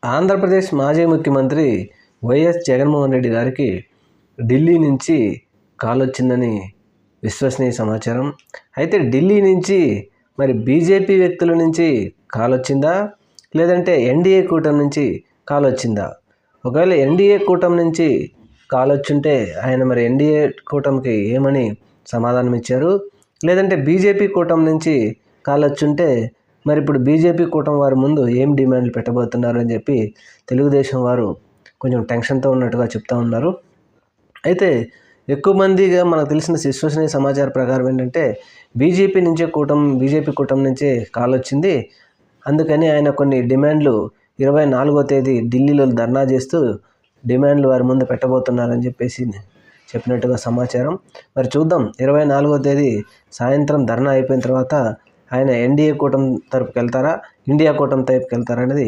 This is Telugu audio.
ఆంధ్రప్రదేశ్ మాజీ ముఖ్యమంత్రి వైఎస్ జగన్మోహన్ రెడ్డి గారికి ఢిల్లీ నుంచి కాల్ వచ్చిందని విశ్వసనీయ సమాచారం. అయితే ఢిల్లీ నుంచి మరి బీజేపీ వ్యక్తుల నుంచి కాల్ వచ్చిందా, లేదంటే ఎన్డీఏ కూటమి నుంచి కాల్ వచ్చిందా? ఒకవేళ ఎన్డీఏ కూటమి నుంచి కాల్ వచ్చుంటే ఆయన మరి ఎన్డీఏ కూటమికి ఏమని సమాధానం ఇచ్చారు? లేదంటే బీజేపీ కూటమి నుంచి కాల్ వచ్చుంటే మరి ఇప్పుడు బీజేపీ కూటమి వారి ముందు ఏం డిమాండ్లు పెట్టబోతున్నారు అని చెప్పి తెలుగుదేశం వారు కొంచెం టెన్షన్తో ఉన్నట్టుగా చెప్తా ఉన్నారు. అయితే ఎక్కువ మందిగా మనకు తెలిసిన విశ్వసనీయ సమాచారం ప్రకారం ఏంటంటే బీజేపీ కూటమి నుంచే కాల్ వచ్చింది. అందుకని ఆయన కొన్ని డిమాండ్లు 24వ తేదీ ఢిల్లీలో ధర్నా చేస్తూ డిమాండ్లు వారి ముందు పెట్టబోతున్నారని చెప్పేసి చెప్పినట్టుగా సమాచారం. మరి చూద్దాం, 24వ తేదీ సాయంత్రం ధర్నా అయిపోయిన తర్వాత ఆయన ఎన్డీఏ కూటమి తరపుకి వెళ్తారా, ఇండియా కూటమి తరపుకి వెళ్తారా అనేది